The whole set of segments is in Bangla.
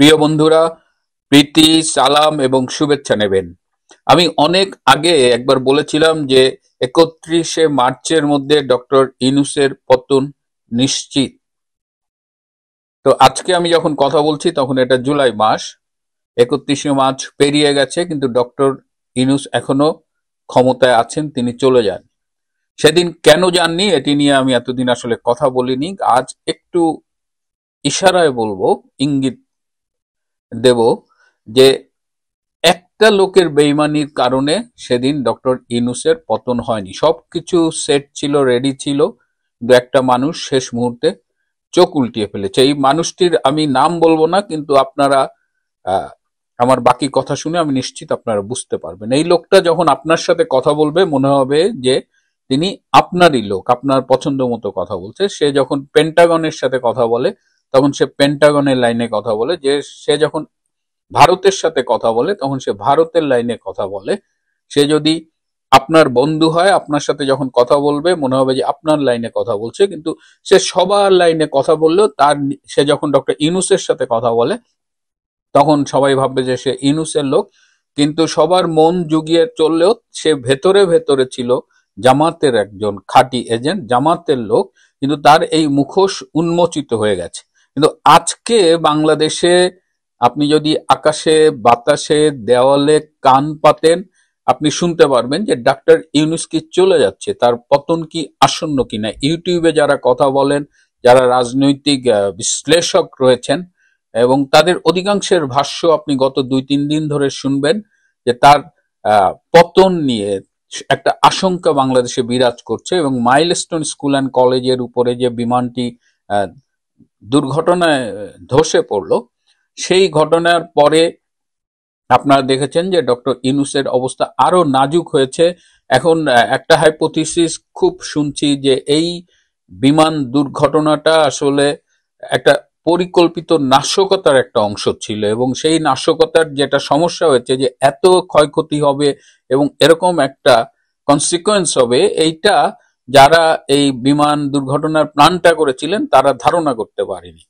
প্রিয় বন্ধুরা, প্রীতি, সালাম এবং শুভেচ্ছা নেবেন। আমি অনেক আগে একবার বলেছিলাম যে ৩১শে মার্চের মধ্যে ডক্টর ইউনূসের পতন নিশ্চিত। তো আজকে আমি যখন কথা বলছি তখন এটা জুলাই মাস, ৩১শে মার্চ পেরিয়ে গেছে, কিন্তু ডক্টর ইউনূস এখনো ক্ষমতায় আছেন, তিনি চলে যান। সেদিন কেন যাননি এটি নিয়ে আমি এতদিন আসলে কথা বলিনি। আজ একটু ইশারায় বলবো, ইঙ্গিত দেব যে একটা লোকের বেইমানির কারণে সেদিন ডক্টর ইউনূসের পতন হয়নি। সবকিছু সেট ছিল, রেডি ছিল, কিন্তু একটা মানুষ শেষ মুহূর্তে চোখ উল্টিয়ে ফেলেছে। এই মানুষটির আমি নাম বলবো না, কিন্তু আপনারা আহ, আমার বাকি কথা শুনে আমি নিশ্চিত আপনারা বুঝতে পারবেন। এই লোকটা যখন আপনার সাথে কথা বলবে মনে হবে যে তিনি আপনারই লোক, আপনার পছন্দ মতো কথা বলছে। সে যখন পেন্টাগনের সাথে কথা বলে তখন সে পেন্টাগনের লাইনে কথা বলে, যে সে যখন ভারতের সাথে কথা বলে তখন সে ভারতের লাইনে কথা বলে। সে যদি আপনার বন্ধু হয়, আপনার সাথে যখন কথা বলবে মনে হবে যে আপনার লাইনে কথা বলছে, কিন্তু সে সবার লাইনে কথা বললেও সে যখন ডক্টর ইউনূসের সাথে কথা বলে তখন সবাই ভাববে যে সে ইউনূসের লোক। কিন্তু সবার মন জুগিয়ে চললেও সে ভেতরে ভেতরে ছিল জামাতের একজন খাঁটি এজেন্ট, জামাতের লোক। কিন্তু তার এই মুখোশ উন্মোচিত হয়ে গেছে। কিন্তু আজকে বাংলাদেশে আপনি যদি আকাশে, বাতাসে, দেওয়ালে কান পাতেন, আপনি শুনতে পারবেন যে ডাক্তার ইউনূস কি চলে যাচ্ছে, তার পতন কি আসন্ন কিনা। ইউটিউবে যারা কথা বলেন, যারা রাজনৈতিক বিশ্লেষক রয়েছেন, এবং তাদের অধিকাংশের ভাষ্য আপনি গত ২-৩ দিন ধরে শুনবেন যে তার পতন নিয়ে একটা আশঙ্কা বাংলাদেশে বিরাজ করছে। এবং মাইলস্টোন স্কুল অ্যান্ড কলেজের উপরে যে বিমানটি দুর্ঘটনায় ধসে পড়লো, সেই ঘটনার পরে আপনারা দেখেছেন যে ডক্টর ইউনূসের অবস্থা আরো নাজুক হয়েছে। এখন একটা হাইপোথিসিস খুব শুনছি যে এই বিমান দুর্ঘটনাটা আসলে একটা পরিকল্পিত নাশকতার একটা অংশ ছিল, এবং সেই নাশকতার যেটা সমস্যা হয়েছে যে এত ক্ষয়ক্ষতি হবে এবং এরকম একটা কনসিকোয়েন্স হবে, এইটা যারা এই বিমান দুর্ঘটনার প্ল্যানটা করেছিলেন তারা ধারণা করতে পারেনি।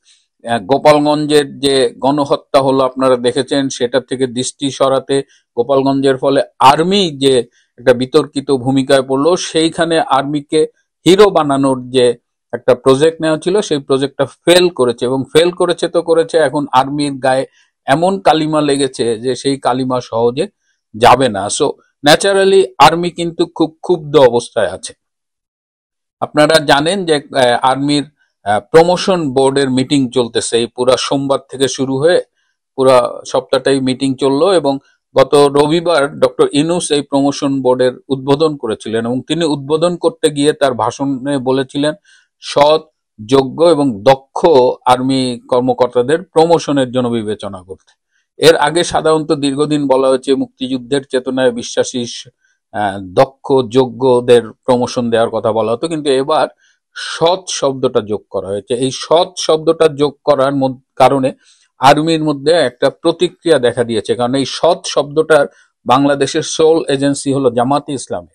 গোপালগঞ্জের যে গণহত্যা হলো আপনারা দেখেছেন, সেটা থেকে দৃষ্টি সরাতে গোপালগঞ্জের ফলে আর্মি যে একটা বিতর্কিত ভূমিকায় পড়লো, সেইখানে আর্মিকে হিরো বানানোর যে একটা প্রজেক্ট নেওয়া ছিল সেই প্রজেক্টটা ফেল করেছে। এবং ফেল করেছে তো করেছে, এখন আর্মির গায়ে এমন কালিমা লেগেছে যে সেই কালিমা সহজে যাবে না। সো ন্যাচারালি আর্মি কিন্তু খুব ক্ষুব্ধ অবস্থায় আছে। আপনারা জানেন যে আর্মির প্রমোশন বোর্ডের মিটিং চলতেছে, এই পুরা সোমবার থেকে শুরু হয়ে পুরা সপ্তাহটাই মিটিং চললো। এবং গত রবিবার ডক্টর ইউনূস এই প্রমোশন বোর্ডের উদ্বোধন করেছিলেন, এবং তিনি উদ্বোধন করতে গিয়ে তার ভাষণে বলেছিলেন সৎ, যোগ্য এবং দক্ষ আর্মি কর্মকর্তাদের প্রমোশনের জন্য বিবেচনা করতে। এর আগে সাধারণত দীর্ঘদিন বলা হয়েছে মুক্তিযুদ্ধের চেতনায় বিশ্বাসী দক্ষ যোগ্যদের প্রমোশন দেওয়ার কথা বলা হতো, কিন্তু এবার সৎ শব্দটা যোগ করা হয়েছে। এই সৎ শব্দটা যোগ করার কারণে আর্মির মধ্যে একটা প্রতিক্রিয়া দেখা দিয়েছে, কারণ এই সৎ শব্দটার বাংলাদেশের সোল এজেন্সি হলো জামাতে ইসলামী।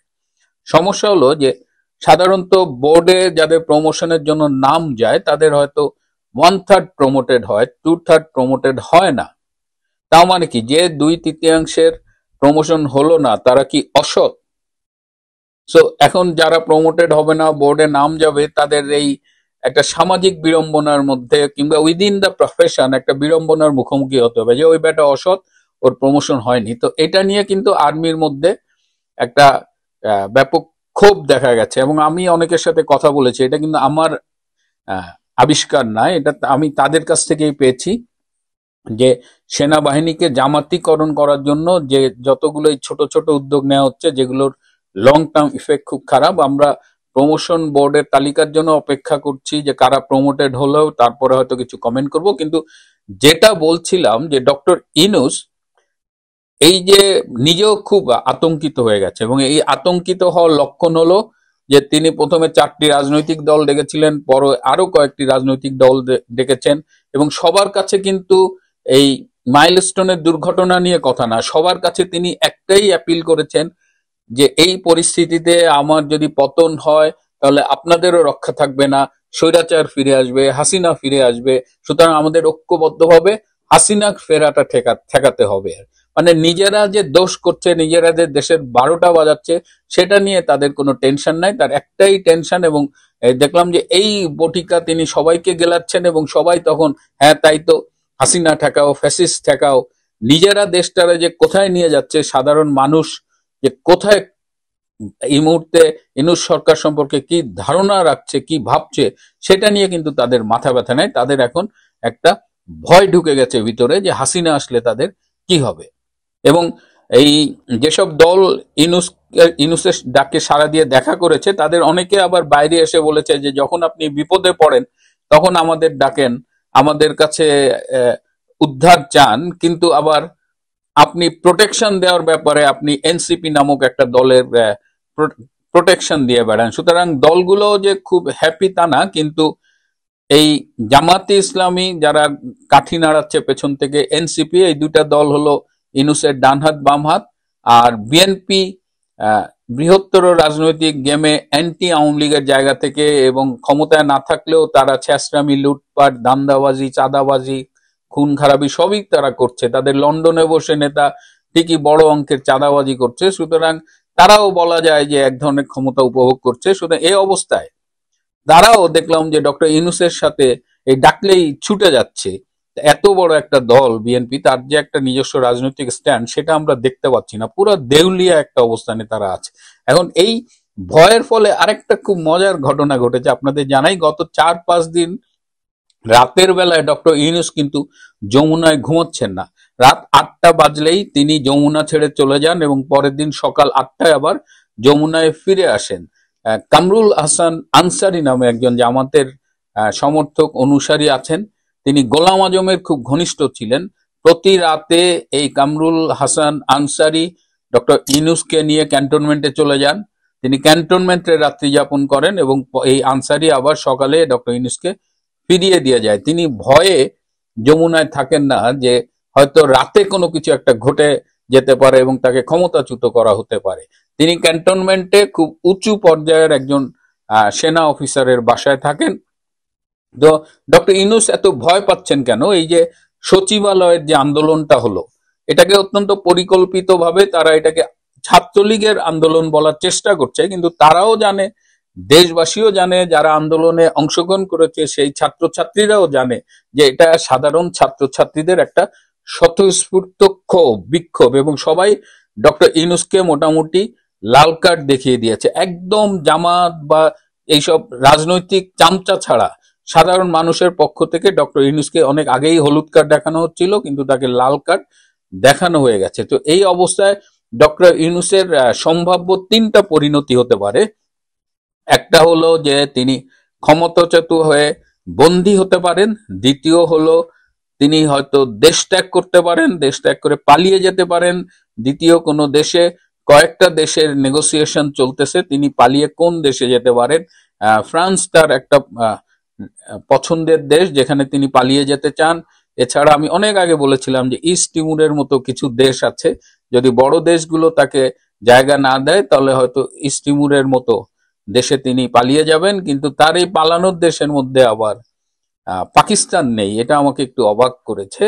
সমস্যা হলো যে সাধারণত বোর্ডে যাদের প্রমোশনের জন্য নাম যায় তাদের হয়তো 1/3 প্রমোটেড হয়, 2/3 প্রমোটেড হয় না। তাও মানে কি, যে 2/3 প্রমোশন হলো না তারা কি অসৎ? সো এখন যারা প্রমোটেড হবে না, বোর্ডে নাম যাবে, তাদের এই একটা সামাজিক বিড়ম্বনার মধ্যে কিংবা উইদিন দ্য প্রফেশন একটা বিড়ম্বনার মুখোমুখি হতে হবে যে ওই বেটা অসৎ, ওর প্রমোশন হয়নি। তো এটা নিয়ে কিন্তু আর্মির মধ্যে একটা ব্যাপক ক্ষোভ দেখা গেছে। এবং আমি অনেকের সাথে কথা বলেছি, এটা কিন্তু আমার আবিষ্কার নয়, এটা আমি তাদের কাছ থেকেই পেয়েছি, যে সেনাবাহিনীকে জামাতিকরণ করার জন্য যে যতগুলো ছোট ছোট উদ্যোগ নেওয়া হচ্ছে, যেগুলোর লং টার্ম ইফেক্ট খুব খারাপ। আমরা প্রমোশন বোর্ডের তালিকার জন্য অপেক্ষা করছি যে কারা প্রমোটেড হলো, তারপরে হয়তো কিছু কমেন্ট করব। কিন্তু যেটা বলছিলাম যে ডক্টর ইউনূস এই যে নিজেও খুব আতঙ্কিত হয়ে গেছে, এবং এই আতঙ্কিত হওয়ার লক্ষণ হলো যে তিনি প্রথমে 4টি রাজনৈতিক দল ডেকেছিলেন, পরে আরো কয়েকটি রাজনৈতিক দল ডেকেছেন, এবং সবার কাছে কিন্তু এই মাইলস্টোনের দুর্ঘটনা নিয়ে কথা না, সবার কাছে তিনি একটাই অ্যাপিল করেছেন যে এই পরিস্থিতিতে আমার যদি পতন হয় তাহলে আপনাদেরও রক্ষা থাকবে না, স্বৈরাচার ফিরে আসবে, হাসিনা ফিরে আসবে। সুতরাং আমাদের ঐক্যবদ্ধভাবে হাসিনা ফেরাটা ঠেকাতে হবে। মানে নিজেরা যে দোষ করছে, নিজেরা যে দেশের 12টা বাজাচ্ছে, সেটা নিয়ে তাদের কোনো টেনশন নাই। তার একটাই টেনশন, এবং দেখলাম যে এই বটিকা তিনি সবাইকে গেলাচ্ছেন, এবং সবাই তখন হ্যাঁ তাই তো, হাসিনা ঠেকাও, ফ্যাসিস্ট ঠেকাও। নিজেরা দেশটারে যে কোথায় নিয়ে যাচ্ছে, সাধারণ মানুষ যে কোথায় এই মুহূর্তে ইউনূস সরকার সম্পর্কে কি ধারণা রাখছে, কি ভাবছে, সেটা নিয়ে কিন্তু তাদের মাথা ব্যথা নেই। তাদের এখন একটা ভয় ঢুকে গেছে ভিতরে যে হাসিনা আসলে তাদের কি হবে। এবং এই যেসব দল ইউনূসের ডাকে সাড়া দিয়ে দেখা করেছে, তাদের অনেকে আবার বাইরে এসে বলেছে যে যখন আপনি বিপদে পড়েন তখন আমাদের ডাকেন, আমাদের কাছে উদ্ধার চান, কিন্তু আবার আপনি প্রোটেকশন দেওয়ার ব্যাপারে আপনি এনসিপি নামক একটা দলের প্রোটেকশন দিয়ে বেড়ান। সুতরাং দলগুলো যে খুব হ্যাপি তা না, কিন্তু এই জামাতে ইসলামী যারা কাঠি নাড়াচ্ছে পেছন থেকে, এনসিপি, এই দুইটা দল হলো ইউনূসের ডান হাত বাম হাত। আর বিএনপি বৃহত্তর রাজনৈতিক গেমে অ্যান্টি আওয়ামী লীগের জায়গা থেকে, এবং ক্ষমতায় না থাকলেও তারা ছেঁচড়ামি, লুটপাট, দান্দাবাজি, চাঁদাবাজি, খুন খারাপি সবই তারা করছে। তাদের লন্ডনে বসে নেতা ঠিকই বড় অঙ্কের চাঁদাবাজি করছে। সুতরাং তারাও বলা যায় যে এক ধরনের ক্ষমতা উপভোগ করছে। সুতরাং এই অবস্থায় তারাও দেখলাম যে ডক্টর ইউনূসের সাথে এই ডাকলেই ছুটে যাচ্ছে। এত বড় একটা দল বিএনপি, তার যে একটা নিজস্ব রাজনৈতিক স্ট্যান্ড, সেটা আমরা দেখতে পাচ্ছি না। পুরো দেউলিয়া একটা অবস্থানে তারা আছে। এখন এই ভয়ের ফলে আরেকটা খুব মজার ঘটনা ঘটেছে। আপনাদের জানাই, গত 4-5 দিন রাতের বেলায় ডক্টর ইউনূস কিন্তু যমুনায় ঘুমোচ্ছেন না। রাত 8টা বাজলেই তিনি যমুনা ছেড়ে চলে যান, এবং পরের দিন সকাল 8টায় আবার যমুনায় ফিরে আসেন। কামরুল হাসান আনসারী নামে একজন জামাতের সমর্থক, অনুসারী আছেন। তিনি গোলাম আজমের খুব ঘনিষ্ঠ ছিলেন। প্রতি রাতে এই কামরুল হাসান আনসারী ডক্টর ইউনূসকে নিয়ে ক্যান্টনমেন্টে চলে যান। তিনি ক্যান্টনমেন্টে রাত্রি যাপন করেন, এবং এই আনসারী আবার সকালে ডক্টর ইউনূসকে ফিরিয়ে দিয়ে যায়। তিনি ভয়ে যমুনায় থাকেন না যে হয়তো রাতে কোনো কিছু একটা ঘটে যেতে পারে এবং তাকে ক্ষমতাচ্যুত করা হতে পারে। তিনি ক্যান্টনমেন্টে খুব উঁচু পর্যায়ের একজন সেনা অফিসারের বাসায় থাকেন। তো ডক্টর ইউনূস এত ভয় পাচ্ছেন কেন? এই যে সচিবালয়ের যে আন্দোলনটা হলো, এটাকে অত্যন্ত পরিকল্পিতভাবে তারা এটাকে ছাত্রলীগের আন্দোলন বলার চেষ্টা করছে, কিন্তু তারাও জানে, দেশবাসীও জানে, যারা আন্দোলনে অংশগ্রহণ করেছে সেই ছাত্রছাত্রীরাও জানে যে এটা সাধারণ ছাত্রছাত্রীদের একটা স্বতঃস্ফূর্ত ক্ষোভ, বিক্ষোভ, এবং সবাই ডক্টর ইউনূসকে মোটামুটি লাল কার্ড দেখিয়ে দিয়েছে। একদম জামাত বা এইসব রাজনৈতিক চামচা ছাড়া সাধারণ মানুষের পক্ষ থেকে ডক্টর ইউনূসকে অনেক আগেই হলুদ কার্ড দেখানো হচ্ছিল, কিন্তু তাকে লাল কার্ড দেখানো হয়ে গেছে। তো এই অবস্থায় ডক্টর ইউনূসের সম্ভাব্য 3টা পরিণতি হতে পারে। একটা হলো যে তিনি ক্ষমতাচ্যুত হয়ে বন্দী হতে পারেন। দ্বিতীয় হলো তিনি হয়তো দেশ ত্যাগ করতে পারেন, দেশ ত্যাগ করে পালিয়ে যেতে পারেন। দ্বিতীয় কোনো দেশে, কয়েকটা দেশের নেগোসিয়েশন চলতেছে, তিনি পালিয়ে কোন দেশে যেতে পারেন। ফ্রান্স তার একটা পছন্দের দেশ যেখানে তিনি পালিয়ে যেতে চান। এছাড়া আমি অনেক আগে বলেছিলাম যে ইস্ট তিমুরের মতো কিছু দেশ আছে, যদি বড় দেশগুলো তাকে জায়গা না দেয় তাহলে হয়তো ইস্ট তিমুরের মতো দেশে তিনি পালিয়ে যাবেন। কিন্তু তার এই পালানোর দেশের মধ্যে আবার পাকিস্তান নেই, এটা আমাকে একটু অবাক করেছে।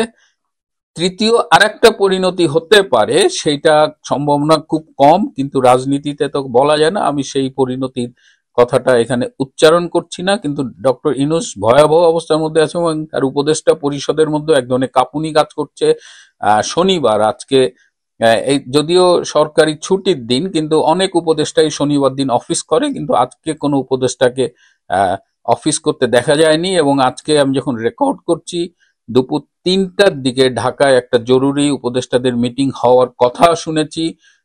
তৃতীয় আরেকটা পরিণতি হতে পারে, সেটা সম্ভাবনা খুব কম, কিন্তু রাজনীতিতে তো বলা যায় না, আমি সেই পরিণতির কথাটা এখানে উচ্চারণ করছি না। কিন্তু ডক্টর ইউনূস ভয়াবহ অবস্থার মধ্যে আছে, এবং তার উপদেষ্টা পরিষদের মধ্যে এক ধরনের কাঁপুনি কাজ করছে। শনিবার, আজকে এই যদিও সরকারি ছুটির দিন, কিন্তু অনেক উপদেষ্টাই শনিবার দিন অফিস করে, কিন্তু আজকে কোনো উপদেষ্টাকে অফিস করতে দেখা যায়নি। এবং আজকে আমি যখন রেকর্ড করছি, দুপুর 3টার দিকে ঢাকায় একটা জরুরি উপদেষ্টাদের মিটিং হওয়ার কথা শুনেছি।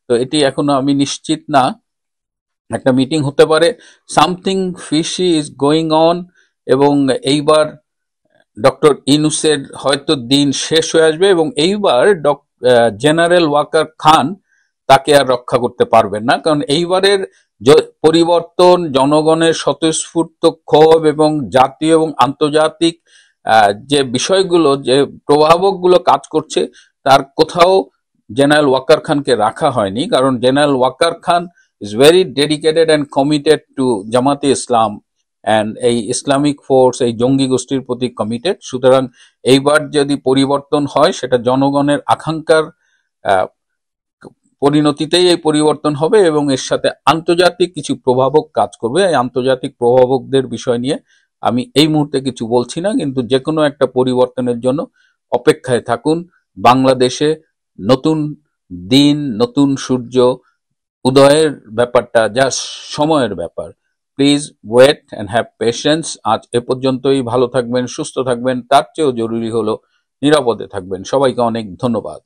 তো এটি এখনো আমি নিশ্চিত না, একটা মিটিং হতে পারে। Something fishy is going on, এবং এইবার ডক্টর ইউনূসের হয়তো দিন শেষ হয়ে আসবে, এবং এইবার জেনারেল ওয়াকার খান তাকে আর রক্ষা করতে পারবেন না। কারণ এইবারের পরিবর্তন, জনগণের স্বতঃস্ফূর্ত ক্ষোভ এবং জাতীয় এবং আন্তর্জাতিক যে বিষয়গুলো, যে প্রভাবকগুলো কাজ করছে, তার কোথাও জেনারেল ওয়াকার খানকে রাখা হয়নি। কারণ general Waker Khan is very dedicated and committed to Jamaat Islam, and এই ইসলামিক ফোর্স, এই জঙ্গি গোষ্ঠীর প্রতি কমিটেড। সুতরাং এইবার যদি পরিবর্তন হয় সেটা জনগণের আকাঙ্ক্ষার পরিণতিতেই এই পরিবর্তন হবে এবং এর সাথে আন্তর্জাতিক কিছু প্রভাবক কাজ করবে। এই আন্তর্জাতিক প্রভাবকদের বিষয় নিয়ে আমি এই মুহূর্তে কিছু বলছি না, কিন্তু যে কোনো একটা পরিবর্তনের জন্য অপেক্ষায় থাকুন। বাংলাদেশে নতুন দিন, নতুন সূর্য উদয়ের ব্যাপারটা জাস্ট সময়ের ব্যাপার। Please wait and have patience. আজ এ পর্যন্তই। ভালো থাকবেন, সুস্থ থাকবেন, তার চেয়েও জরুরি হলো নিরাপদে থাকবেন। সবাইকে অনেক ধন্যবাদ।